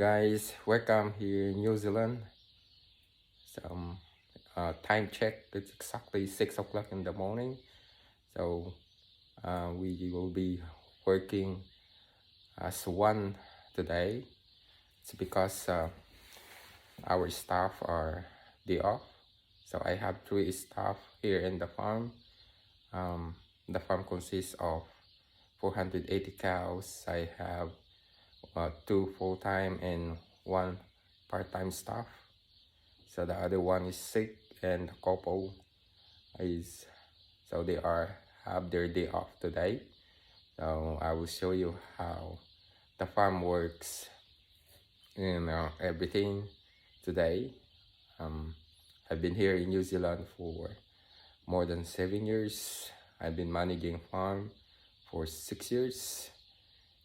guys, welcome here in New Zealand. Some time check, it's exactly 6 o'clock in the morning. So we will be working as one today. It's because our staff are day off. So I have 3 staff here in the farm. The farm consists of 480 cows. I have 2 full-time and 1 part-time staff. So the other one is sick, and the couple is, so they have their day off today. So I will show you how the farm works and everything today. I've been here in New Zealand for more than 7 years. I've been managing farm for 6 years,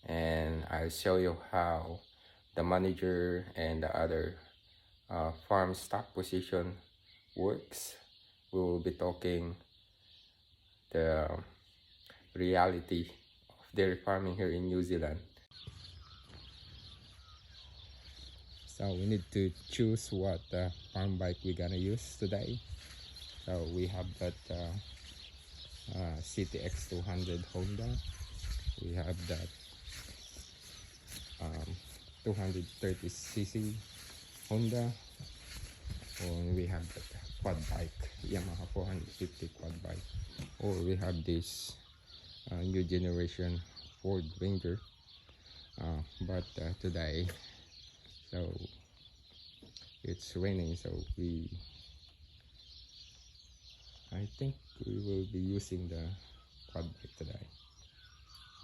and I'll show you how the manager and the other farm staff position works. We will be talking the reality of dairy farming here in New Zealand. So we need to choose what farm bike we're gonna use today. So we have that CTX 200 Honda. We have that 230cc Honda, or we have that quad bike, Yamaha 450 quad bike, or we have this new generation Ford Ranger. But today, so it's raining, so I think we will be using the quad bike today.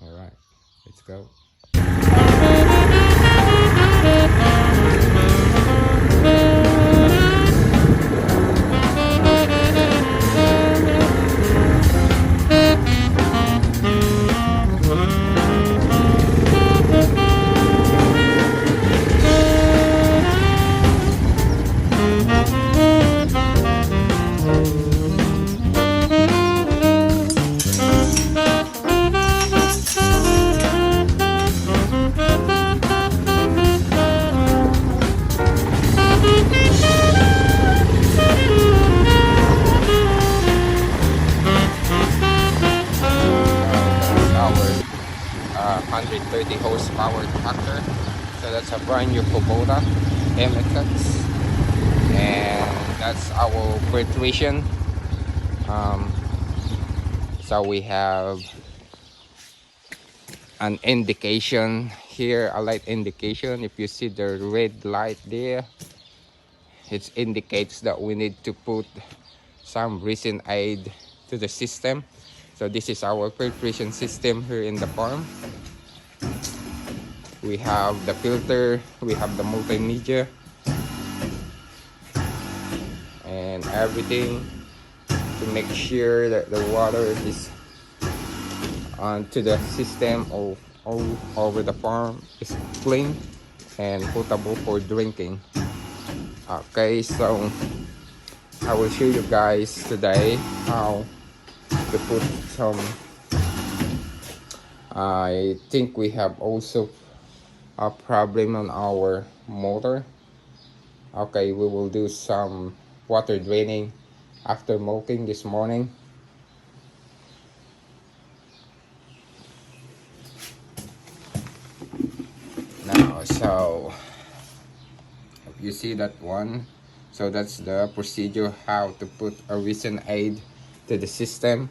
All right, let's go. Our 130 horsepower tractor. So that's a brand new Kubota MXX, and that's our filtration. So we have an indication here, a light indication. If you see the red light there, it indicates that we need to put some recent aid to the system. So this is our filtration system here in the farm. We have the filter, we have the multimedia, and everything to make sure that the water is onto the system all over the farm is clean and potable for drinking. Okay, so I will show you guys today how to put some. I think we have also a problem on our motor. Okay, we will do some water draining after milking this morning. Now, so if you see that one, so that's the procedure how to put a recent aid to the system.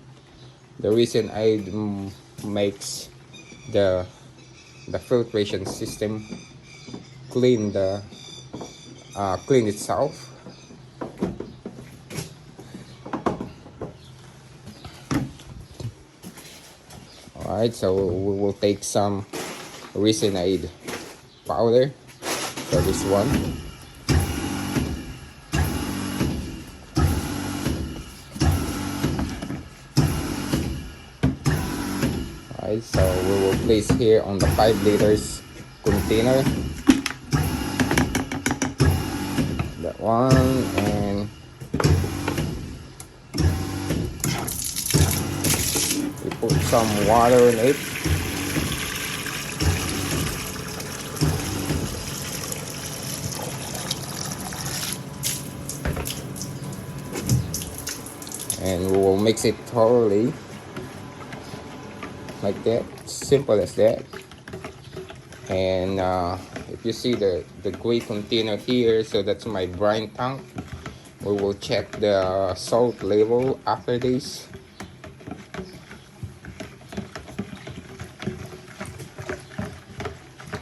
The recent aid makes the filtration system clean itself. All right, so we will take some recent aid powder for this one. Alright, so we will place here on the 5 liters container, that one, and we put some water in it. and we will mix it thoroughly like that, simple as that. And if you see the gray container here, so that's my brine tank. We will check the salt level after this.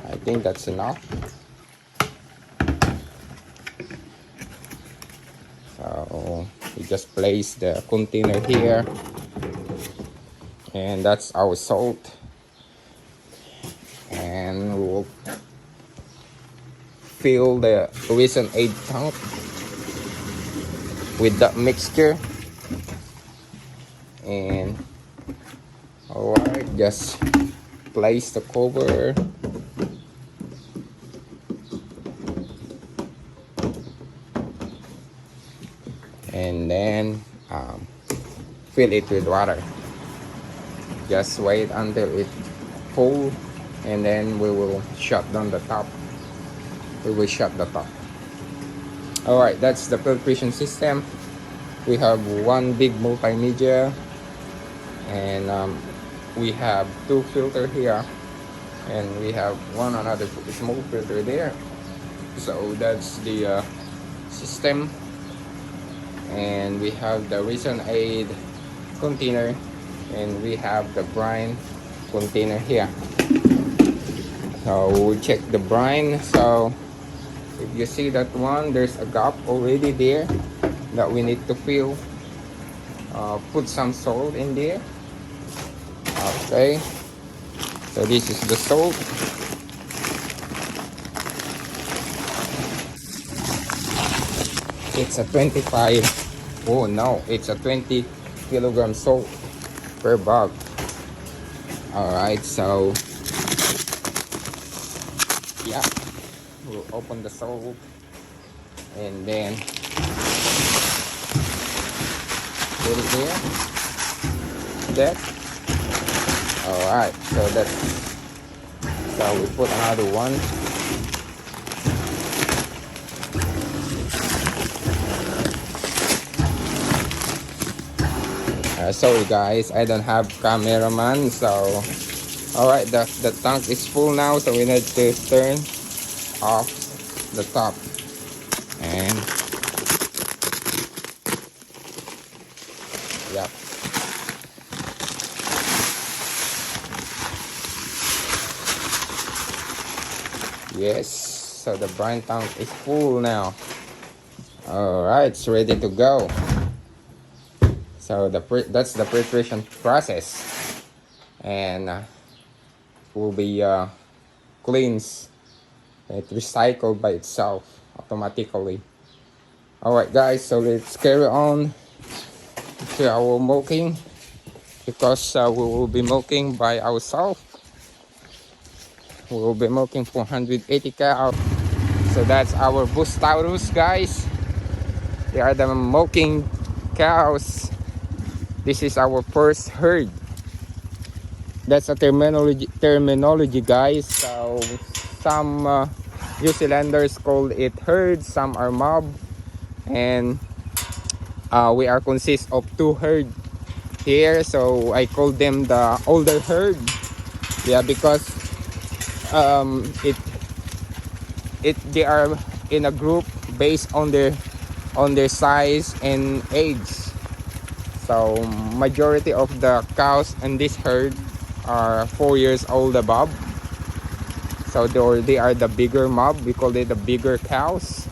I think that's enough. So we just place the container here, and that's our salt. And we will fill the Recent Aid tank with that mixture. And alright, just place the cover. And then fill it with water. Just wait until it full, and then we will shut down the top. We will shut the top. Alright, that's the filtration system. We have one big multimedia, and we have two filter here, and we have one another small filter there. So that's the system. And we have the Recent Aid container, and we have the brine container here. So we'll check the brine. So if you see that one, there's a gap already there that we need to fill. Put some salt in there. Okay, so this is the salt. It's a 25, oh no, it's a 20 kilogram salt per bag. Alright, so yeah, we'll open the salt, and then put it there. That. Alright, so that's, so we put another one. Sorry guys, I don't have cameraman. So alright, the tank is full now, so we need to turn off the top. And yep, yes, so the brine tank is full now. Alright, it's ready to go. So that's the preparation process, and will be cleansed. It recycled by itself automatically. Alright guys, so let's carry on to our milking, because we will be milking by ourselves. We will be milking 480 cows. So that's our Bustaurus, guys. They are the milking cows. This is our first herd. That's a terminology, guys. So some New Zealanders call it herd, some are mob, and we are consist of two herd here. So I call them the older herd. Yeah, because they are in a group based on their size and age. So majority of the cows in this herd are 4 years old above. So they are the bigger mob. We call it the bigger cows.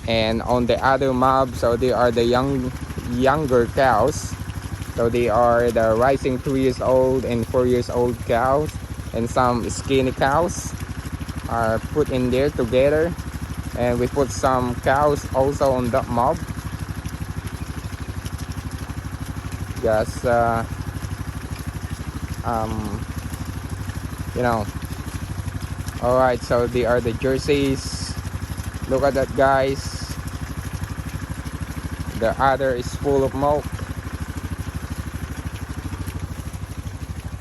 And on the other mob, so they are the younger cows. So they are the rising 2 years old and 4 years old cows. And some skinny cows are put in there together. And we put some cows also on that mob. Just you know. Alright, so they are the jerseys. Look at that, guys. The udder is full of milk.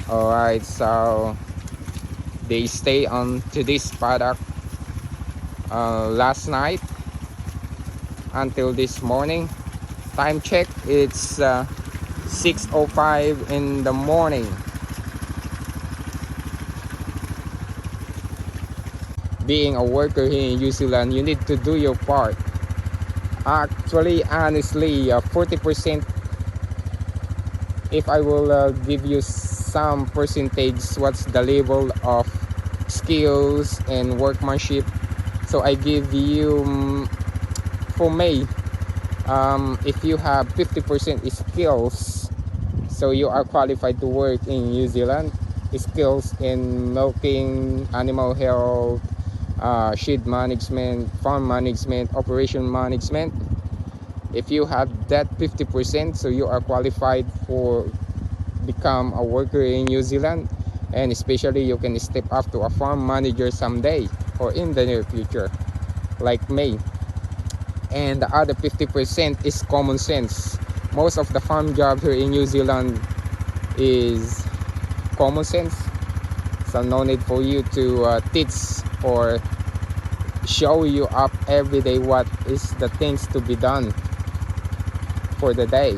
Alright, so they stay on to this paddock last night until this morning. Time check, it's 6:05 in the morning. Being a worker here in New Zealand, you need to do your part. Actually, honestly, 40%, if I will give you some percentage, what's the level of skills and workmanship. So I give you, for me, if you have 50% skills, so you are qualified to work in New Zealand. Skills in milking, animal health, shed management, farm management, operation management. If you have that 50%, so you are qualified for become a worker in New Zealand, and especially you can step up to a farm manager someday or in the near future, like me. And the other 50% is common sense. Most of the farm jobs here in New Zealand is common sense, so no need for you to teach or show you up every day what is the things to be done for the day.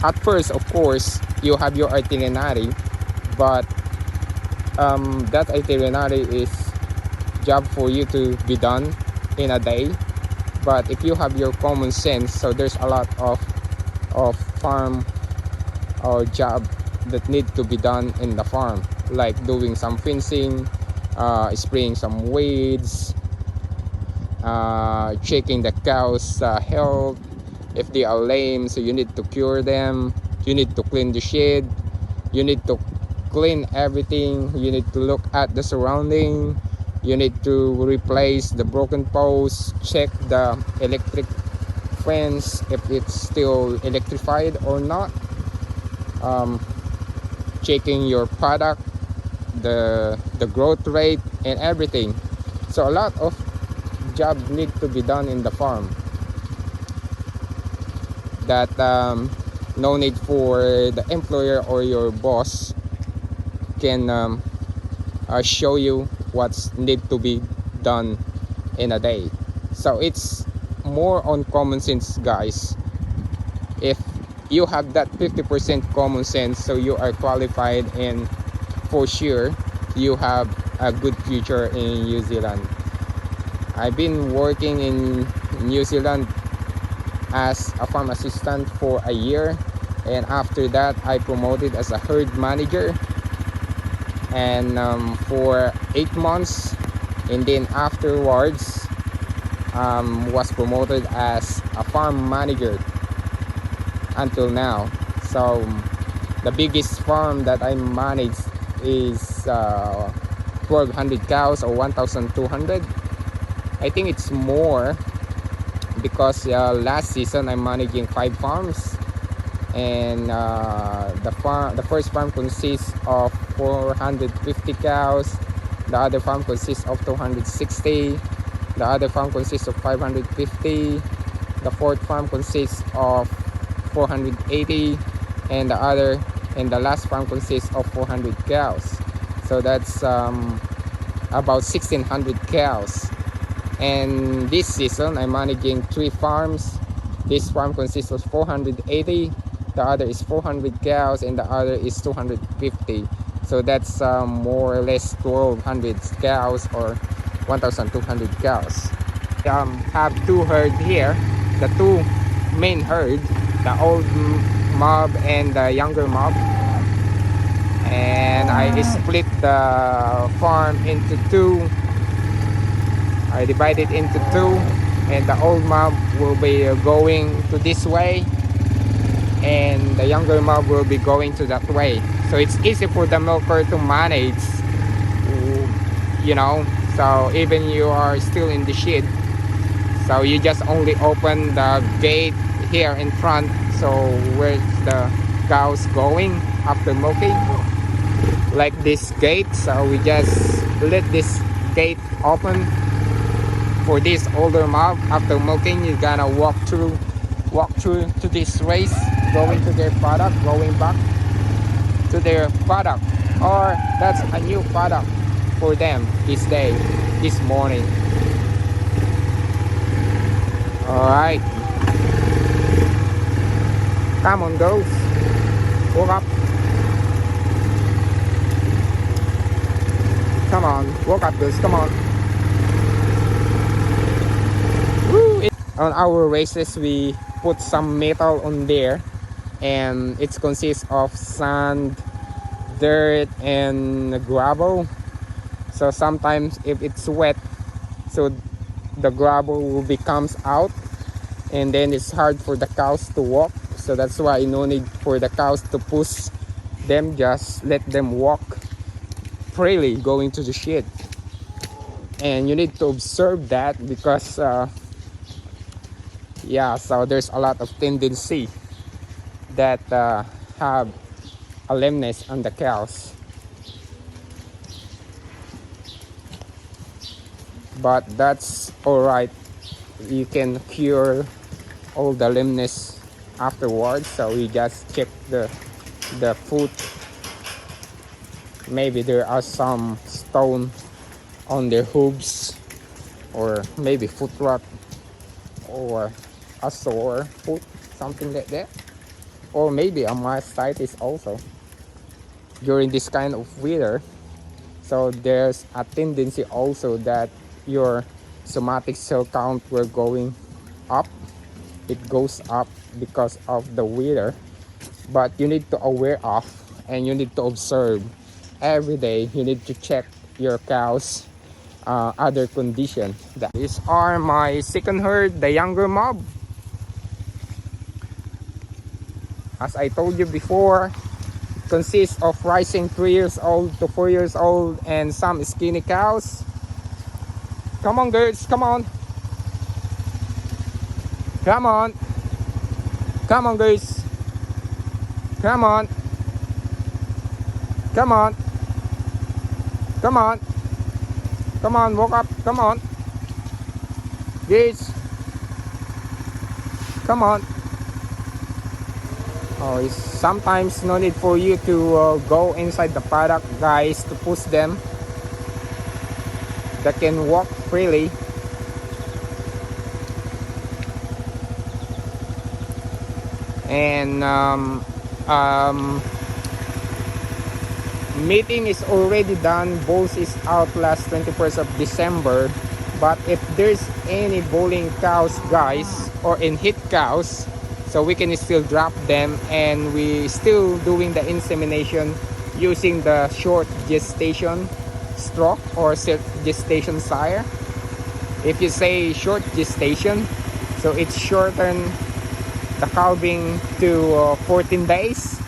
At first, of course, you have your itinerary, but that itinerary is job for you to be done in a day. But if you have your common sense, so there's a lot of farm or job that need to be done in the farm, like doing some fencing, spraying some weeds, checking the cows' health. If they are lame, so you need to cure them, you need to clean the shed, you need to clean everything, you need to look at the surrounding, you need to replace the broken posts, check the electric fence if it's still electrified or not, checking your product, the growth rate and everything. So a lot of job need to be done in the farm that no need for the employer or your boss can show you what's need to be done in a day. So it's more on common sense, guys. If you have that 50% common sense, so you are qualified, and for sure you have a good future in New Zealand. I've been working in New Zealand as a farm assistant for a year, and after that I promoted as a herd manager, and for 8 months, and then afterwards was promoted as a farm manager until now. So the biggest farm that I manage is 1200 cows or 1200. I think it's more because last season I'm managing 5 farms, and the first farm consists of 450 cows, the other farm consists of 260, the other farm consists of 550, the fourth farm consists of 480, and the last farm consists of 400 cows. So that's about 1600 cows. And this season I'm managing 3 farms. This farm consists of 480, the other is 400 cows, and the other is 250. So that's more or less 1200 cows or 1200 cows. Have 2 herd here, the 2 main herd, the old mob and the younger mob, and I split the farm into 2. I divide it into 2, and the old mob will be going to this way, and the younger mob will be going to that way. So it's easy for the milker to manage, you know. So even you are still in the shed, so you just only open the gate here in front. So where's the cows going after milking, like this gate, so we just let this gate open for this older mob. After milking, you're gonna walk through to this race, going to their paddock, going back to their paddock, or that's a new paddock for them this day, this morning. Alright. Come on, girls. Walk up. Come on. Walk up, girls. Come on. Woo. On our races, we put some metal on there. And it consists of sand, dirt, and gravel. So sometimes if it's wet, so the gravel will comes out, and then it's hard for the cows to walk. So that's why no need for the cows to push them, just let them walk freely going to the shed. And you need to observe that because yeah, so there's a lot of tendency that have a lameness on the cows, but that's all right. You can cure all the lameness afterwards. So we just check the foot. Maybe there are some stone on their hooves, or maybe foot rot, or a sore foot, something like that, or maybe a mastitis also during this kind of weather. So there's a tendency also that your somatic cell count were going up. It goes up because of the weather, but you need to aware of, and you need to observe every day. You need to check your cows other condition. These are my second herd, the younger mob. As I told you before, consists of rising 3 years old to 4 years old and some skinny cows. Come on, girls, come on. Come on. Come on, girls. Come on. Come on. Come on. Come on, walk up. Come on. Girls. Come on. Oh, it's sometimes no need for you to go inside the paddock, guys, to push them. They can walk freely. And mating is already done. Bulls is out last 21st of December. But if there's any bowling cows, guys, or in heat cows, so we can still drop them, and we still doing the insemination using the short gestation stroke or gestation sire. If you say short gestation, so it's shorten the calving to 14 days.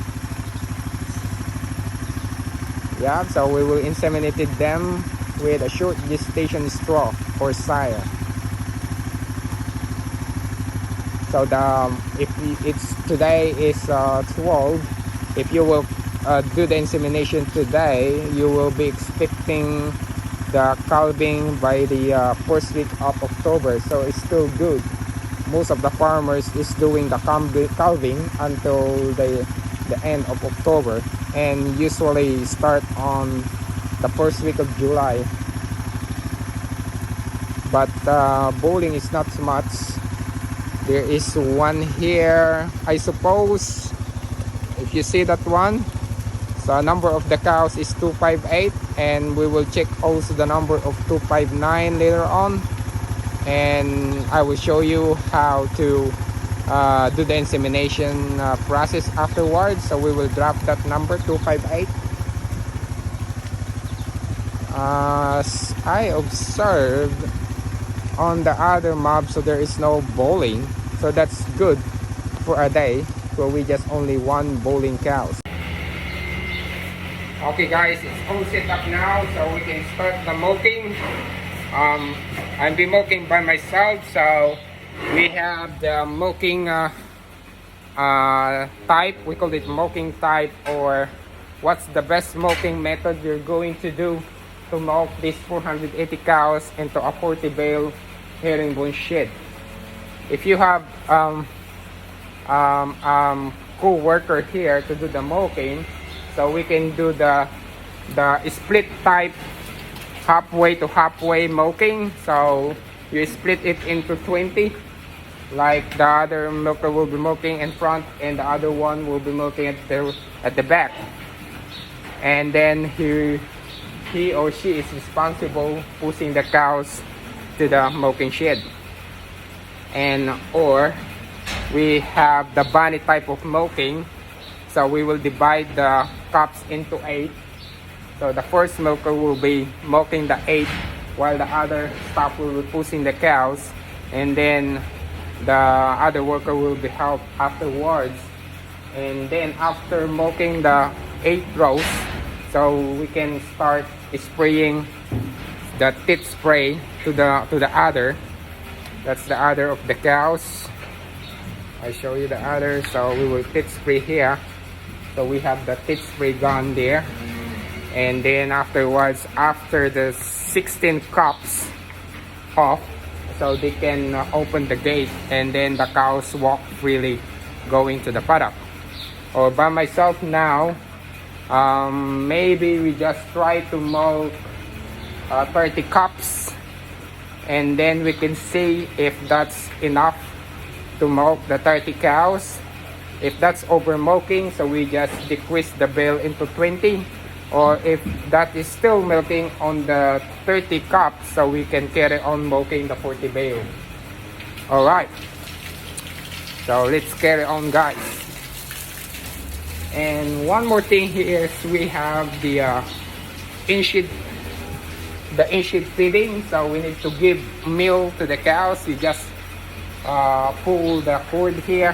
Yeah, so we will inseminate them with a short gestation stroke or sire. So if it's today is 12, if you will do the insemination today, you will be expecting the calving by the first week of October. So it's still good. Most of the farmers is doing the calving until the end of October, and usually start on the first week of July. But bowling is not so much. There is one here, I suppose, if you see that one. So number of the cows is 258, and we will check also the number of 259 later on, and I will show you how to do the insemination process afterwards. So we will drop that number 258. As I observed on the other mob, so there is no bowling, so that's good for a day where we just only one bowling cows. Okay guys, it's all set up now, so we can start the milking. I'll be milking by myself, so we have the milking type. We call it milking type, or what's the best milking method you're going to do to milk these 480 cows into a 40 bale herringbone shed. If you have co-worker here to do the milking, so we can do the split type, halfway to halfway milking. So you split it into 20 Like the other milker will be milking in front and the other one will be milking at the back. And then he or she is responsible pushing the cows to the milking shed. And or we have the bunny type of milking, so we will divide the cups into 8. So the first milker will be milking the 8 while the other staff will be pushing the cows, and then the other worker will be helped afterwards. And then after milking the 8 rows, so we can start spraying the tit spray to the udder. That's the udder of the cows. I show you the udder. So we will tit spray here. So we have the tit spray gun there. And then afterwards, after the 16 cups off, so they can open the gate and then the cows walk freely going to the paddock. Or by myself now, maybe we just try to milk 30 cups, and then we can see if that's enough to milk the 30 cows. If that's over milking, so we just decrease the bale into 20. Or if that is still milking on the 30 cups, so we can carry on milking the 40 bale. Alright, so let's carry on, guys. And one more thing here is we have the in-shed feeding. So we need to give meal to the cows. You just pull the cord here.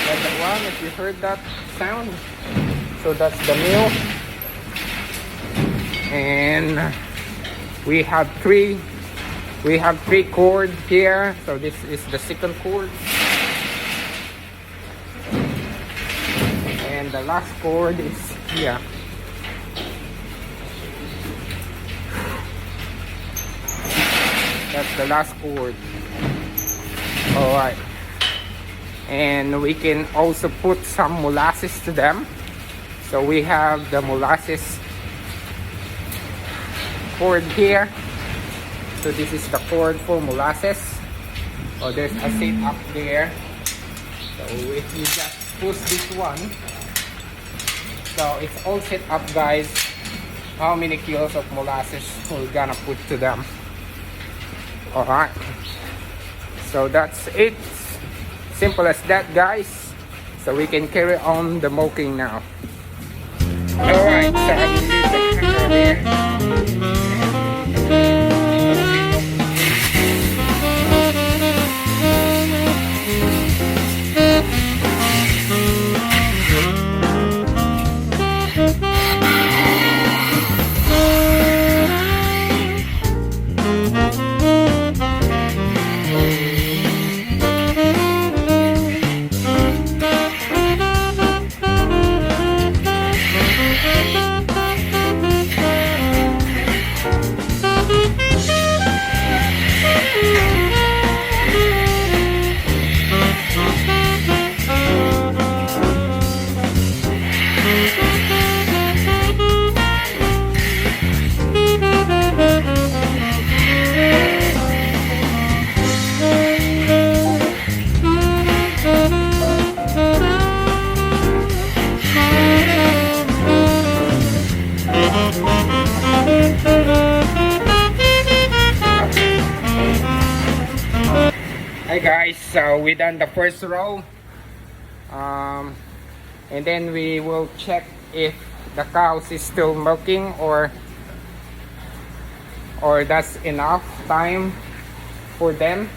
That's the one, if you heard that sound. So that's the meal. And we have three cords here. So this is the second cord. And the last cord is here. That's the last cord. Alright. And we can also put some molasses to them. So we have the molasses cord here. So this is the cord for molasses. Oh, there's a seat up there. So if you just push this one, so it's all set up, guys, how many kilos of molasses we're gonna put to them. Alright, so that's it. Simple as that, guys. So we can carry on the milking now. Alright, so I will leave the camera there. Hi guys, so we done the first row, and then we will check if the cows is still milking or that's enough time for them,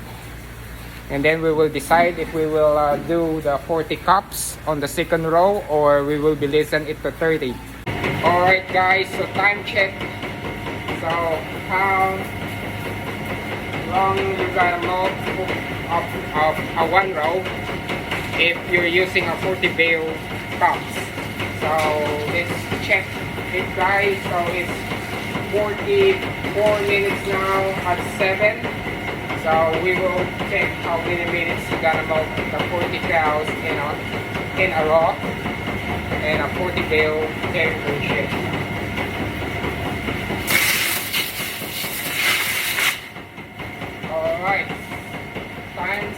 and then we will decide if we will do the 40 cups on the second row or we will be lessen it to 30. Alright guys, so time check. So how long you gotta milk of one row if you're using a 40 bale cups. So let's check it, guys. So it's 44 minutes now at 7. So we will check how many minutes you gotta milk the 40 cows in a row and a 40 bale carrying shed. Alright, times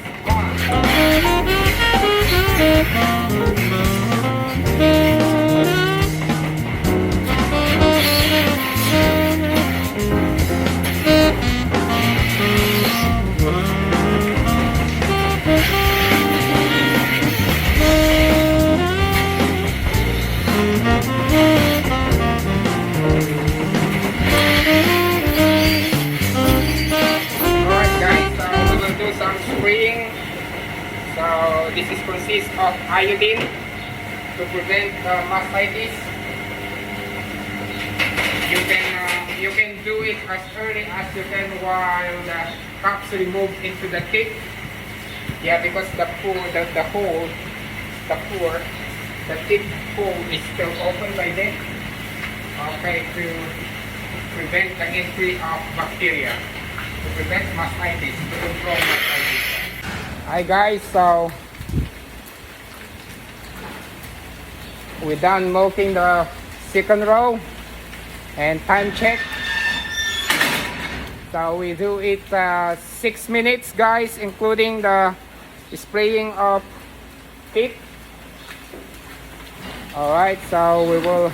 So this is consists of iodine to prevent mastitis. You can do it as early as you can while the caps remove into the tip. Yeah, because the tip hole is still open by then. Okay, to prevent the entry of bacteria, to prevent mastitis, to control mastitis. Hi guys, so we're done milking the second row and time check. So we do it 6 minutes guys, including the spraying of feed. Alright, so we will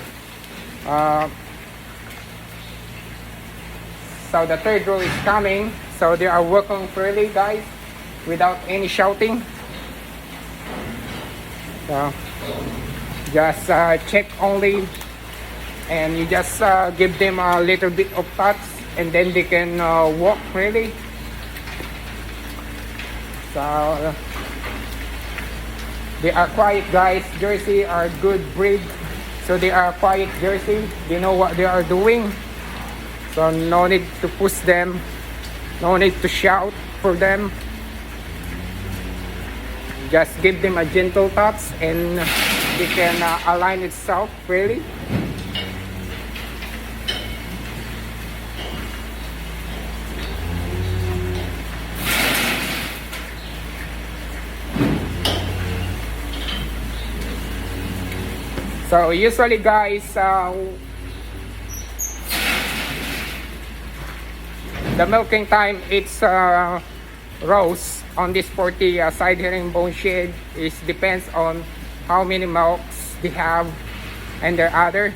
so the third row is coming, so they are working freely guys without any shouting. So just check only, and you just give them a little bit of touch, and then they can walk freely. So they are quiet guys. Jersey are good breed, so they are quiet Jersey. They know what they are doing, so no need to push them, no need to shout for them. Just give them a gentle touch and they can align itself freely. So usually guys, the milking time, it's rows on this 40 side herringbone shed. It depends on how many milks they have and their udder.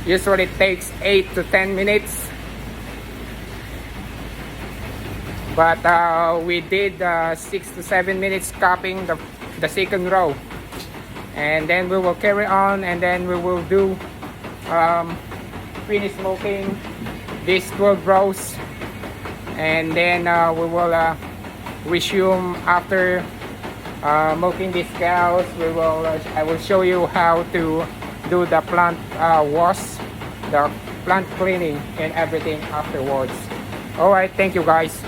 Usually it takes 8 to 10 minutes. But we did 6 to 7 minutes capping the second row. And then we will carry on, and then we will do finish milking these 12 rows, and then we will resume after milking these cows. I will show you how to do the plant wash, the plant cleaning and everything afterwards. All right, thank you guys.